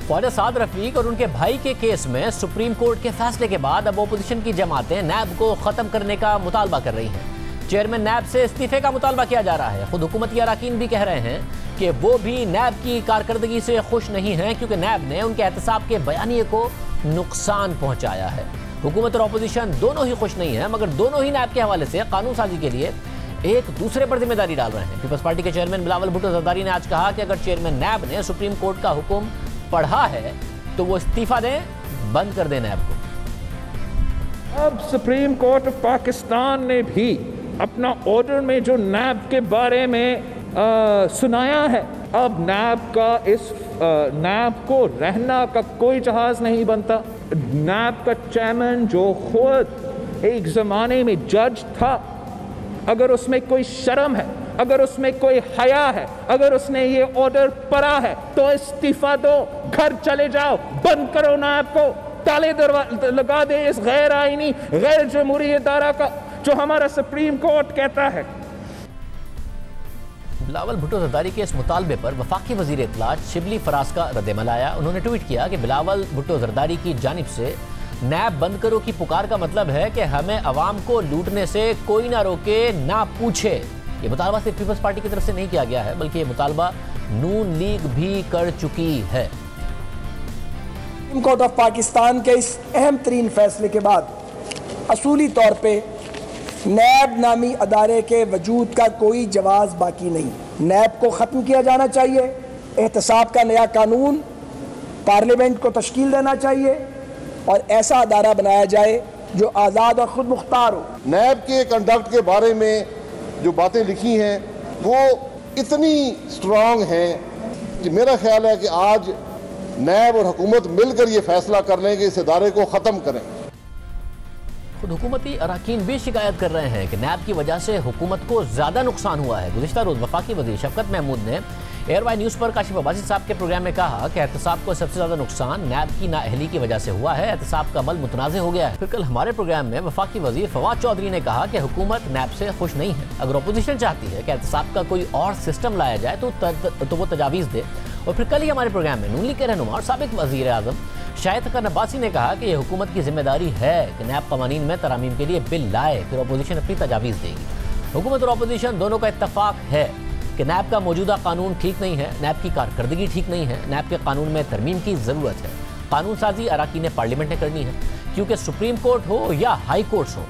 ख्वाजा साद रफीक और उनके भाई के केस में सुप्रीम कोर्ट के फैसले के बाद अब ओपोजिशन की जमातें नैब को खत्म करने का मुतालबा कर रही हैं। चेयरमैन नैब से इस्तीफे का मुतालबा किया जा रहा है। खुद हुकूमती अरकान भी कह रहे हैं कि वो भी नैब की कारकर्दगी से खुश नहीं हैं, क्योंकि नैब ने उनके एहतसाब के बयानिए को नुकसान पहुंचाया है। हुकूमत और अपोजिशन दोनों ही खुश नहीं है, मगर दोनों ही नैब के हवाले से कानून साजी के लिए एक दूसरे पर जिम्मेदारी डाल रहे हैं। पीपल्स पार्टी के चेयरमैन बिलावल भुट्टो जरदारी ने आज कहा कि अगर चेयरमैन नैब ने सुप्रीम कोर्ट का हुक्म पढ़ा है तो वो इस्तीफा दें, बंद कर दें नैब को। अब सुप्रीम कोर्ट ऑफ पाकिस्तान ने भी अपना ऑर्डर में जो नैब के बारे में सुनाया है, अब नैब को रहना का कोई जहाज नहीं बनता। नैब का चेयरमैन जो खुद एक ज़माने में जज था, अगर उसमें कोई शर्म है, अगर उसमें कोई हया है, अगर उसने ये ऑर्डर पढ़ा है तो इस्तीफा दो, घर चले जाओ, बंद करो नैब को, ताले लगा दे इस गैर आईनी गैर जमहूरी इदारा का जो हमारा सुप्रीम कोर्ट कहता है। बिलावल भुट्टो जरदारी के इस मुतालबे पर वफाकी वजीर इत्तलात शिबली फराज का रद्दमल आया। उन्होंने ट्वीट किया कि बिलावल भुट्टो जरदारी की जानिब से नैब बंद करो की पुकार का मतलब है कि हमें अवाम को लूटने से कोई ना रोके, ना पूछे। ये मुतालबा सिर्फ पीपल्स पार्टी की तरफ से नहीं किया गया है, बल्कि ये मुतालबा नून लीग भी कर चुकी है। सुप्रीम कोर्ट ऑफ पाकिस्तान के इस अहम तरीन फैसले के बाद असूली तौर पे नैब नामी अदारे के वजूद का कोई जवाज़ बाकी नहीं। नैब को ख़त्म किया जाना चाहिए। एहतसाब का नया कानून पार्लियामेंट को तश्कील देना चाहिए और ऐसा अदारा बनाया जाए जो आज़ाद और ख़ुद मुख्तार हो। नैब के कंडक्ट के बारे में जो बातें लिखी हैं वो इतनी स्ट्रॉन्ग हैं कि मेरा ख्याल है कि आज नैब और हुकूमत मिलकर ये फैसला कर लें कि इस इदारे को ख़त्म करें। खुद हुकूमती अरकान भी शिकायत कर रहे हैं कि नैब की वजह से हुकूमत को ज़्यादा नुकसान हुआ है। गुज़िश्ता रोज़ वफाकी वज़ीर शफकत महमूद ने एयरवाई न्यूज़ पर काशिफ अब्बासी साहब के प्रोग्राम में कहा कि एहतसाब को सबसे ज़्यादा नुकसान नैब की नाअहली की वजह से हुआ है। एहतसाब का अमल मुतनाज़ हो गया है। फिर कल हमारे प्रोग्राम में वफाकी वज़ीर फवाद चौधरी ने कहा कि हुकूमत नैब से खुश नहीं है। अगर अपोजिशन चाहती है कि एहतसाब का कोई और सिस्टम लाया जाए तो वो तजावीज़ दे। और फिर कल ही हमारे प्रोग्राम में नून लीग के रहनुमा और साबिक वज़ीर आज़म शाहिद खान अब्बासी ने कहा कि यह हुकूमत की जिम्मेदारी है कि नैब कवानीन में तरामीम के लिए बिल लाए, फिर अपोजिशन अपनी तजावीज़ देगी। हुकूमत और अपोजिशन दोनों का इत्तफाक है कि नैब का मौजूदा कानून ठीक नहीं है, नैब की कारकर्दगी ठीक नहीं है, नैब के कानून में तरमीम की ज़रूरत है। कानून साजी अरकान पार्लियामेंट ने करनी है, क्योंकि सुप्रीम कोर्ट हो या हाई कोर्ट्स हो,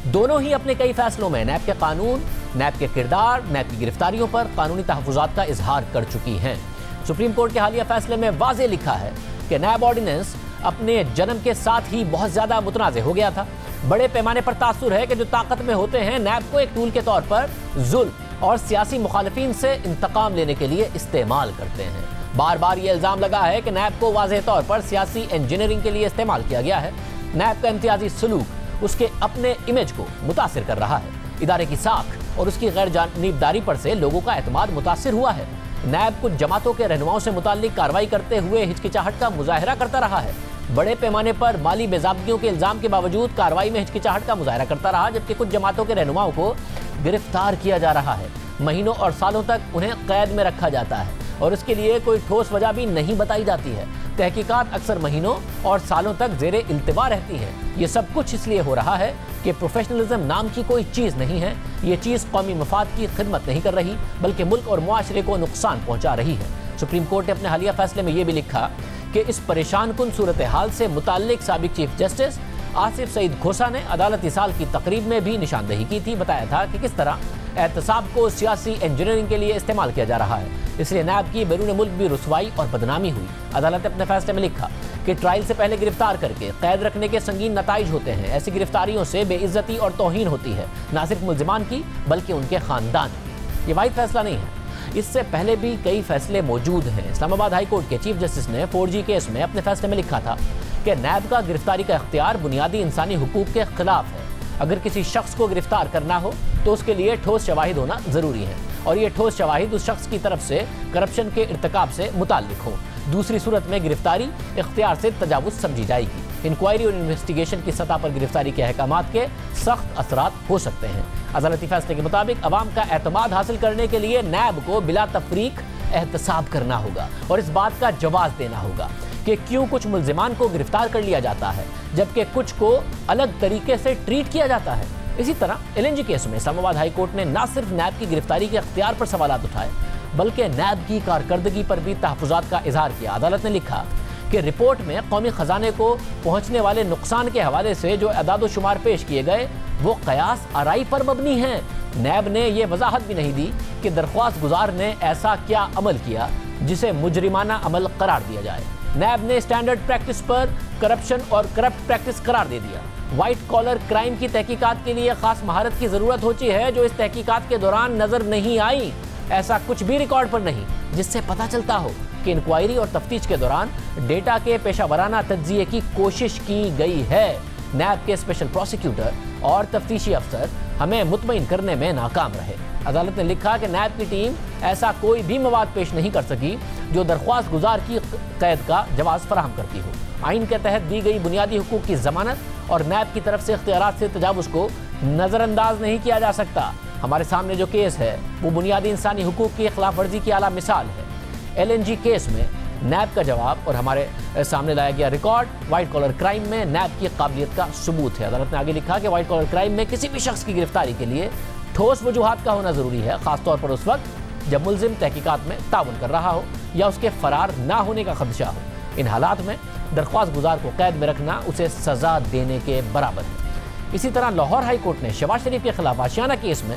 दोनों ही अपने कई फैसलों में नैब के कानून, नैब के किरदार, नैब की गिरफ्तारियों पर कानूनी तहफ़्फ़ुज़ात का इजहार कर चुकी हैं। सुप्रीम कोर्ट के हालिया फैसले में वाज़ेह लिखा है कि नैब ऑर्डिनेंस अपने जन्म के साथ ही बहुत ज़्यादा मुतनाज़ हो गया था। बड़े पैमाने पर तासुर है कि जो ताकत में होते हैं नैब को एक टूल के तौर पर जुल्म और सियासी मुखालिफिन से इंतकाम लेने के लिए इस्तेमाल करते हैं। बार बार ये इल्ज़ाम लगा है कि नैब को वाज़ेह तौर पर सियासी इंजीनियरिंग के लिए इस्तेमाल किया गया है। नैब का इम्तियाजी सलूक उसके अपने इमेज को मुतासिर कर रहा है। इदारे की साख और उसकी गैर जानिबदारी पर से लोगों का एतमाद मुतासिर हुआ है। नैब कुछ जमातों के रहनुमाओं से मुताल्लिक कार्रवाई करते हुए हिचकिचाहट का मुजाहरा करता रहा है। बड़े पैमाने पर माली बेज़ाब्तियों के इल्ज़ाम के बावजूद कार्रवाई में हिचकिचाहट का मुजाहरा करता रहा, जबकि कुछ जमातों के रहनुमाओं को गिरफ्तार किया जा रहा है। महीनों और सालों तक उन्हें कैद में रखा जाता है और इसके लिए कोई ठोस वजह भी नहीं बताई जाती है। तहकीकात अक्सर महीनों और सालों तक ज़ेरे इल्तिवा रहती है। ये सब कुछ इसलिए हो रहा है कि प्रोफेशनलिज्म नाम की कोई चीज़ नहीं है। ये चीज़ कौमी मफाद की खिदमत नहीं कर रही, बल्कि मुल्क और मुआशरे को नुकसान पहुँचा रही है। सुप्रीम कोर्ट ने अपने हालिया फैसले में ये भी लिखा कि इस परेशान कुन सूरत हाल से मुताल्लिक साबिक चीफ जस्टिस आसिफ सईद खोसा ने अदालती साल की तकरीब में भी निशानदेही की थी। बताया था कि किस तरह एहतसाब को सियासी इंजीनियरिंग के लिए इस्तेमाल किया जा रहा है, इसलिए नैब की बैरून मुल्क भी रुसवाई और बदनामी हुई। अदालत ने अपने फैसले में लिखा कि ट्रायल से पहले गिरफ्तार करके कैद रखने के संगीन नताइज होते हैं। ऐसी गिरफ्तारियों से बेइज्जती और तौहीन होती है, ना सिर्फ मुल्जिमान की बल्कि उनके खानदान की। ये वाहिद फैसला नहीं है, इससे पहले भी कई फैसले मौजूद हैं। इस्लामाबाद हाई कोर्ट के चीफ जस्टिस ने 4G केस में अपने फैसले में लिखा था कि नैब का गिरफ्तारी का इख्तियार बुनियादी इंसानी हुकूक के खिलाफ है। अगर किसी शख्स को गिरफ्तार करना हो तो उसके लिए ठोस शवाहिद होना ज़रूरी है, और ये ठोस शवाहिद उस शख्स की तरफ से करप्शन के इर्तिकाब से मुताल्लिक हो। दूसरी सूरत में गिरफ्तारी इख्तियार से तजावुज़ समझी जाएगी। इंक्वायरी और इन्वेस्टिगेशन की सतह पर गिरफ्तारी के अहकामात के सख्त असरात हो सकते हैं। अदालती फैसले के मुताबिक अवाम का एतमाद हासिल करने के लिए नैब को बिला तफरीक एहतसाब करना होगा और इस बात का जवाब देना होगा कि क्यों कुछ मुल्जिमान को गिरफ्तार कर लिया जाता है जबकि कुछ को अलग तरीके से ट्रीट किया जाता है। इसी तरह LNG केस में इस्लामाबाद हाई कोर्ट ने न सिर्फ नैब की गिरफ्तारी के अख्तियार पर सवालात उठाए बल्कि नैब की कारकर्दगी पर भी तहफ़्फ़ुज़ात का इजहार किया। अदालत ने लिखा कि रिपोर्ट में कौमी खजाने को पहुंचने वाले नुकसान के हवाले से जो अदाद शुमार पेश किए गए वो कयास आराई पर मबनी हैं। नैब ने यह वजाहत भी नहीं दी कि दरख्वास्त गुजार ने ऐसा क्या अमल किया जिसे मुजरिमाना अमल करार दिया जाए। नैब ने स्टैंडर्ड प्रैक्टिस पर करप्शन और करप्ट प्रैक्टिस करार दे दिया। वाइट कॉलर क्राइम की तहकीकात के लिए खास महारत की जरूरत होती है जो इस तहकीकात के दौरान नजर नहीं आई। ऐसा कुछ भी रिकॉर्ड पर नहीं जिससे पता चलता हो कि इंक्वायरी और तफ्तीश के दौरान डेटा के पेशावराना तज्जिए की कोशिश की गई है। नैब के स्पेशल प्रोसिक्यूटर और तफ्तीशी अफसर हमें मुतमईन करने में नाकाम रहे। अदालत ने लिखा कि नैब की टीम ऐसा कोई भी मवाद पेश नहीं कर सकी जो दरख्वास्त गुजार की कैद का जवाब फराहम करती हो। आइन के तहत दी गई बुनियादी हुकूक की जमानत और नैब की तरफ से इख्तियारात से तजावुज़ को नज़रअंदाज नहीं किया जा सकता। हमारे सामने जो केस है वो बुनियादी इंसानी हुकूक की खिलाफ वर्जी की आला मिसाल है। LNG केस में नैब का जवाब और हमारे सामने लाया गया रिकॉर्ड वाइट कॉलर क्राइम में नैब की काबिलियत का सबूत है। अदालत ने आगे लिखा कि वाइट कॉलर क्राइम में किसी भी शख्स की गिरफ्तारी के लिए ठोस वजूहात का होना जरूरी है, खासतौर पर उस वक्त जब मुल्जिम तहकीकात में ताउन कर रहा हो या उसके फरार ना होने का खदशा हो। इन हालात में दरख्वास्त गुजार को कैद में रखना उसे सजा देने के बराबर है। इसी तरह लाहौर हाई कोर्ट ने शहबाज शरीफ के खिलाफ आशियाना केस में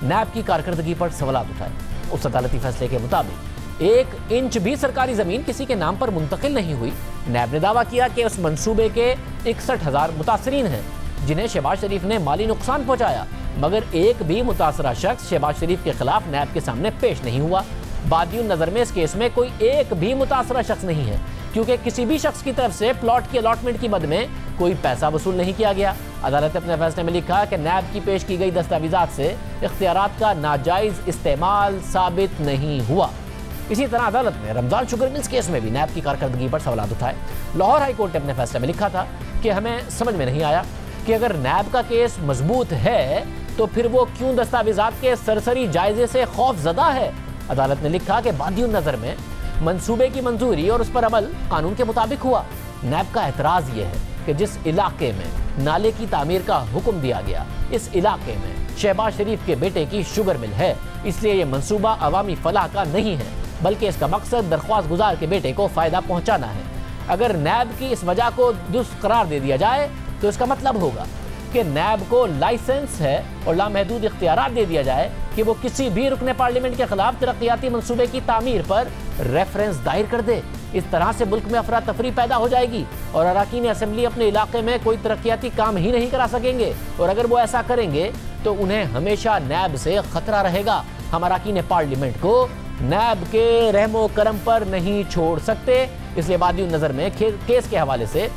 नैब की कारकर्दगी पर सवालात उठाए। उस अदालती फैसले के मुताबिक 1 इंच भी सरकारी जमीन किसी के नाम पर मुंतकिल नहीं हुई। नैब ने दावा किया कि उस मंसूबे के 61,000 मुतासरीन हैं जिन्हें शहबाज शरीफ ने माली नुकसान पहुंचाया, मगर एक भी मुतासरा शख्स शहबाज शरीफ के खिलाफ नैब के सामने पेश नहीं हुआ। बादियुन नजर में इस केस में कोई एक भी मुतासरा शख्स नहीं है क्योंकि किसी भी शख्स की तरफ से प्लॉट की अलॉटमेंट की मद में कोई पैसा वसूल नहीं किया गया। अदालत ने अपने फैसले में लिखा कि नैब की पेश की गई दस्तावेजात से इख्तियारात का नाजायज इस्तेमाल साबित नहीं हुआ। इसी तरह अदालत ने रमजान शुगर मिल्स केस में भी नैब की कारकर्दगी पर सवाल उठाए। लाहौर हाई कोर्ट ने अपने फैसले में लिखा था कि हमें समझ में नहीं आया कि अगर नैब का केस मजबूत है तो फिर वो क्यों दस्तावेजात के सरसरी जायजे से खौफजदा है। अदालत ने लिखा कि बादियुन नजर में मंसूबे की मंजूरी और उस पर अमल कानून के मुताबिक हुआ। नैब का एतराज ये है कि जिस इलाके में नाले की तामीर का हुक्म दिया गया इस इलाके में शहबाज शरीफ के बेटे की शुगर मिल है, इसलिए ये मंसूबा अवामी फलाह का नहीं है बल्कि इसका मकसद दरख्वास्त गुजार के बेटे को फायदा पहुंचाना है। अगर नैब की इस वजह को दुरुस्त करार दे दिया जाए तो इसका मतलब होगा कि नैब को लाइसेंस है और लामहदूद इख्तियारात दे दिया जाए कि वो किसी भी रुकने पार्लियामेंट के खिलाफ तरक्याती मंसूबे की तामीर पर रेफरेंस दायर कर दे। इस तरह से मुल्क में अफरा तफरी पैदा हो जाएगी और अरकान असेंबली अपने इलाके में कोई तरक्याती काम ही नहीं करा सकेंगे, और अगर वो ऐसा करेंगे तो उन्हें हमेशा नैब से खतरा रहेगा। हम अरकान पार्लियामेंट को नैब के रहमो करम पर नहीं छोड़ सकते, इसलिए बादियुन नजर में केस के हवाले से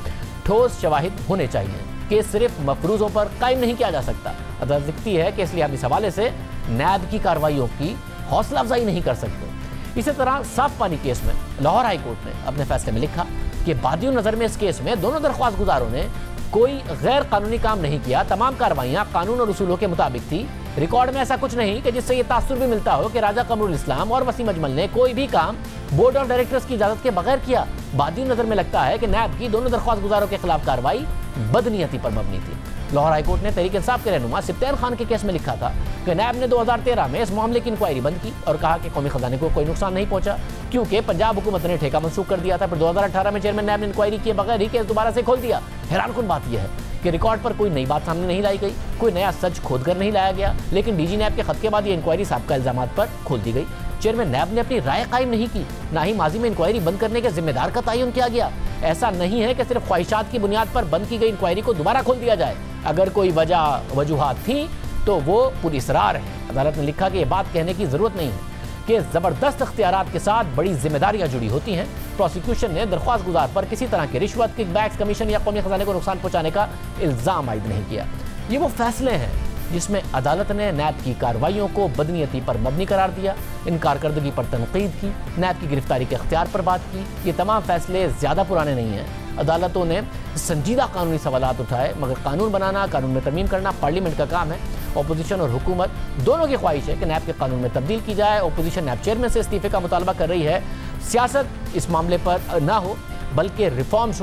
ठोस शवाहिद होने चाहिए। केस सिर्फ मफरूजों पर कायम नहीं किया जा सकता। अदालत लिखती है कि इसलिए हम इस हवाले से नैब की कार्रवाइयों की हौसला अफजाई नहीं कर सकते। इसी तरह साफ पानी केस में लाहौर हाई कोर्ट ने अपने फैसले में लिखा कि बादियुन नजर में इस केस में दोनों दरख्वास्त गुजारों ने कोई गैर कानूनी काम नहीं किया। तमाम कार्रवाइयां कानून और उसूलों के मुताबिक थी। रिकॉर्ड में ऐसा कुछ नहीं कि जिससे ये तासुर भी मिलता हो कि राजा कमरुल इस्लाम और वसीम अजमल ने कोई भी काम बोर्ड ऑफ डायरेक्टर्स की इजाजत के बगैर किया। बादियुन नजर में लगता है कि नैब की दोनों दरख्वास्त गुजारों के खिलाफ कार्रवाई बदनीयती पर मबनी थी। लाहौर हाईकोर्ट ने तहरीक इंसाफ के रहनुमा सिप्तैन खान के केस में लिखा था कि नैब ने 2013 में इस मामले की इंक्वायरी बंद की और कहा कि कौमी खजाने को कोई नुकसान नहीं पहुंचा क्योंकि पंजाब हुकूमत ने ठेका मंसूख कर दिया था। फिर 2018 में चेयरमैन नैब ने इंक्वायरी किए बगैर ही केस दोबारा से खोल दिया। हैरानकुन बात यह है कि रिकॉर्ड पर कोई नई बात सामने नहीं लाई गई, कोई नया सच खोद कर नहीं लाया गया, लेकिन डीजी नैब के खत के बाद ये इंक्वायरी साबका इल्जामात पर खोल दी गई। चेयरमैन नैब ने अपनी राय कायम नहीं की, ना ही माजी में इंक्वायरी बंद करने के जिम्मेदार का तयन किया गया। ऐसा नहीं है कि सिर्फ ख्वाहिशात की बुनियाद पर बंद की गई इंक्वायरी को दोबारा खोल दिया जाए। अगर कोई वजूहात थी तो वो पुरअसरार है। अदालत ने लिखा कि यह बात कहने की जरूरत नहीं है कि जबरदस्त इख्तियारात के साथ बड़ी जिम्मेदारियां जुड़ी होती हैं। प्रोसिक्यूशन ने दरख्वास्त गुजार पर किसी तरह की रिश्वत, किकबैक्स, कमीशन या कौमी खजाने को नुकसान पहुंचाने का इल्जाम आयद नहीं किया। ये वो फैसले हैं जिसमें अदालत ने नैब की कार्रवाइयों को बदनीयती पर मबनी करार दिया, इन कारकर्दगी पर तनकीद की, नैब की गिरफ्तारी के अख्तियार पर बात की। ये तमाम फैसले ज़्यादा पुराने नहीं हैं। अदालतों ने संजीदा कानूनी सवालात उठाए, मगर कानून बनाना, कानून में तरमीम करना पार्लियामेंट का काम है। अपोजिशन और हुकूमत दोनों की ख्वाहिश है कि नैब के कानून में तब्दील की जाए। अपोजिशन नैब चेयरमैन से इस्तीफे का मुतालबा कर रही है। सियासत इस मामले पर ना हो, बल्कि रिफॉर्म्स